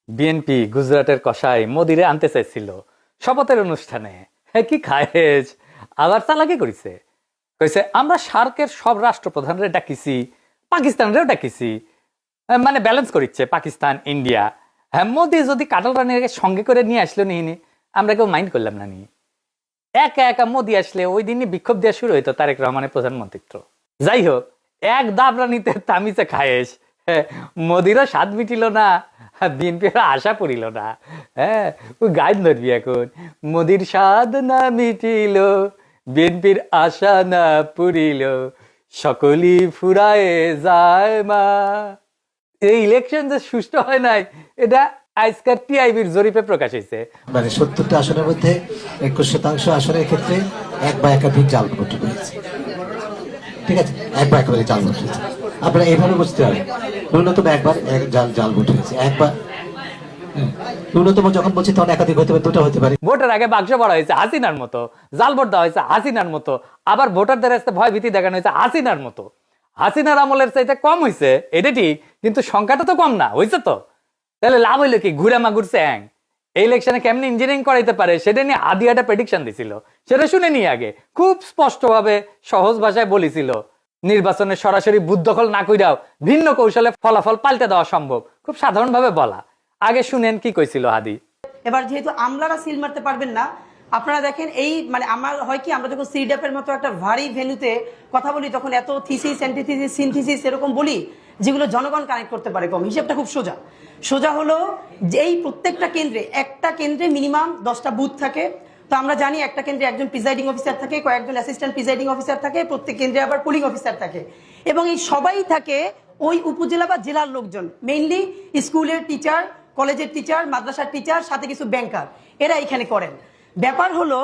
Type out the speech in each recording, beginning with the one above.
BNP গুজরাটের কসাই মোদিরে আনতে চাইছিল শপথের অনুষ্ঠানে। কি খায়েজ আবার চালাকি করেছে, কইছে আমরা সার্কের সব রাষ্ট্রপ্রধানরে ডাকিছি, পাকিস্তানরেও ডাকিছি, মানে ব্যালেন্স করিচ্ছে পাকিস্তান ইন্ডিয়া। হ্যাঁ, মোদি যদি কাটাল রানীকে সঙ্গে করে নিয়ে আসলো নিহিনি, আমরা কেউ মাইন্ড করলাম না। নিয়ে একা একা মোদি আসলে ওই দিনই বিক্ষোভ দেওয়া শুরু হইতো তারেক রহমানের প্রধানমন্ত্রিত্ব। যাই হোক, এক দাবরানিতে তামিজে খায়েশ, মোদিরও স্বাদ মিটিল না, বিএনপির আশা পড়িল না। হ্যাঁ, ওই গাইড ধরবি এখন, মোদির স্বাদ না মিটিল, বিএনপির আশা না পুরিল, সকলই ফুরায়ে যায় মা। এই ইলেকশন যে সুষ্ঠু হয় নাই, এটা আজকের টিআইবির জরিপে প্রকাশ হয়েছে। মানে ৭০টা আসনের মধ্যে ২১% আসনের ক্ষেত্রে এক বা একাধিক জাল ভোট হয়েছে। ঠিক আছে, এক বা একেবারে জাল ভোট হয়েছে। আপনারা এইভাবে বুঝতে পারেন, ন্যূনতম একবার জাল ভোট হয়েছে, একবার। ন্যূনতম যখন বলছি তখন একাধিক হতে পারে, দুটো হতে পারে। ভোটের আগে বাক্স ভরা হয়েছে হাসিনার মতো, জাল ভোট দেওয়া হয়েছে হাসিনার মতো, আবার ভোটারদের কাছে ভয় ভীতি দেখানো হয়েছে হাসিনার মতো। হাসিনার আমলের চাইতে কম হয়েছে, এটা ঠিক, কিন্তু সংখ্যাটা তো কম না হয়েছে। তো তাহলে লাভ হইলো কি? ঘুরে মাগুর চ্যাং এই ইলেকশনে কেমনি ইঞ্জিনিয়ারিং করাইতে পারে সেটা নিয়ে আদি একটা প্রেডিকশন দিছিল, সেটা শুনে নিয়ে আগে খুব স্পষ্টভাবে সহজ ভাষায় বলেছিল নির্বাচনে সরাসরি বুথ দখল না কইরাও ভিন্ন কৌশলে ফলাফল পাল্টে দেওয়া সম্ভব। খুব সাধারণভাবে বলা। আগে শুনেন কি কইছিল হাদি। এবার যেহেতু আমলারা সিল মারতে পারবেন না, আপনারা দেখেন এই মানে আমার হয় কি, আমরা যখন সিডাপের মতো একটা ভারী ভেন্যুতে কথা বলি তখন এত থিসিস অ্যান্টিথিসিস সিনথিসিস এরকম বলি যেগুলো জনগণ কানেক্ট করতে পারে কম। হিসেবটা খুব সোজা সোজা হলো যে এই প্রত্যেকটা কেন্দ্রে, একটা কেন্দ্রে মিনিমাম 10টা বুথ থাকে। তো আমরা জানি একটা কেন্দ্রে একজন প্রিজাইডিং অফিসার থাকে, কয়েকজন অ্যাসিস্ট্যান্ট প্রিজাইডিং অফিসার থাকে, প্রত্যেক কেন্দ্রে আবার পুলিং অফিসার থাকে, এবং এই সবাই থাকে ওই উপজেলা বা জেলার লোকজন, মেইনলি স্কুলের টিচার, কলেজের টিচার, মাদ্রাসার টিচার, সাথে কিছু ব্যাংকার, এরা এখানে করেন। ব্যাপার হলো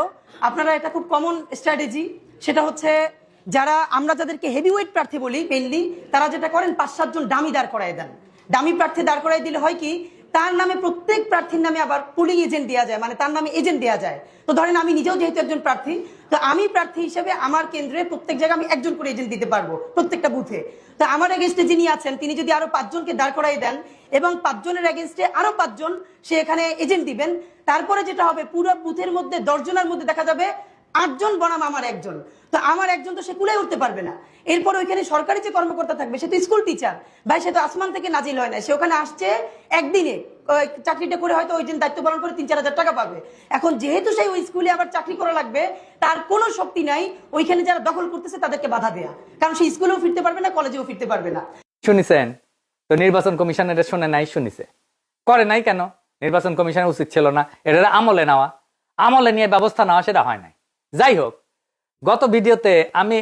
আপনারা এটা খুব কমন স্ট্র্যাটেজি, সেটা হচ্ছে যারা আমরা যাদেরকে হেভিওয়েট প্রার্থী বলি মেইনলি, তারা যেটা করেন 5-7 জন ডামি দাঁড় করায় দেন। ডামি প্রার্থী দাঁড় করাই দিলে হয় কি, তার নামে প্রত্যেক প্রার্থীর নামে আবার পুলিং এজেন্ট দেওয়া যায়, মানে তার নামে এজেন্ট দেওয়া যায়। তো ধরেন আমি নিজেও যেহেতু একজন প্রার্থী, তো আমি প্রার্থী হিসেবে আমার কেন্দ্রে প্রত্যেক জায়গায় আমি একজন করে এজেন্ট দিতে পারবো প্রত্যেকটা বুথে। তো আমার এগেনস্টে যিনি আছেন তিনি যদি আরো 5 জনকে দাঁড় করাই দেন এবং 5 জনের এগেনস্টে আরো 5 জন সে এখানে এজেন্ট দিবেন, তারপরে যেটা হবে পুরো বুথের মধ্যে 10 জনের মধ্যে দেখা যাবে 8 জন বনাম আমার একজন। তো আমার একজন তো সে কুলাই উঠতে পারবে না। এরপর ওইখানে সরকারি যে কর্মকর্তা থাকবে সে তো স্কুল টিচার, ভাই সে তো আসমান থেকে নাজিল হয় না, সে ওখানে আসছে একদিনে চাকরিটা করে হয়তো ওই দিন দায়িত্ব পালন করে 3-4 হাজার টাকা পাবে। এখন যেহেতু সেই ওই স্কুলে আবার চাকরি করা লাগবে, তার কোনো শক্তি নাই ওইখানে যারা দখল করতেছে তাদেরকে বাধা দেয়া, কারণ সে স্কুলেও ফিরতে পারবে না, কলেজেও ফিরতে পারবে না। শুনিছেন তো? নির্বাচন কমিশন এটা শুনে নাই, শুনিছে, করে নাই কেন? নির্বাচন কমিশনের উচিত ছিল না এটা আমলে নেওয়া, আমলে নিয়ে ব্যবস্থা নেওয়া, সেটা হয় নাই। যাই হোক, গত ভিডিওতে আমি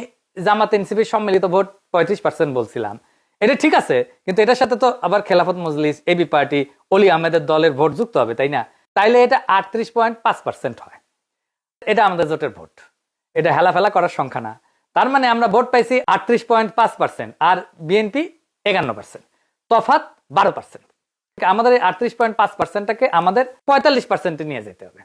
জামাত এনসিপির সম্মিলিত ভোট 35% বলছিলাম, এটা ঠিক আছে, কিন্তু এটার সাথে তো আবার খেলাফত মজলিস, এবি পার্টি, অলি আহমেদের দলের ভোট যুক্ত হবে, তাই না? তাইলে এটা 38.5% হয়। এটা আমাদের জোটের ভোট, এটা হেলাফেলা করার সংখ্যা না। তার মানে আমরা ভোট পাইছি 38.5% আর বিএনপি 51%, তফাৎ 12%। আমাদের এই 38.5%টাকে আমাদের 45% নিয়ে যেতে হবে।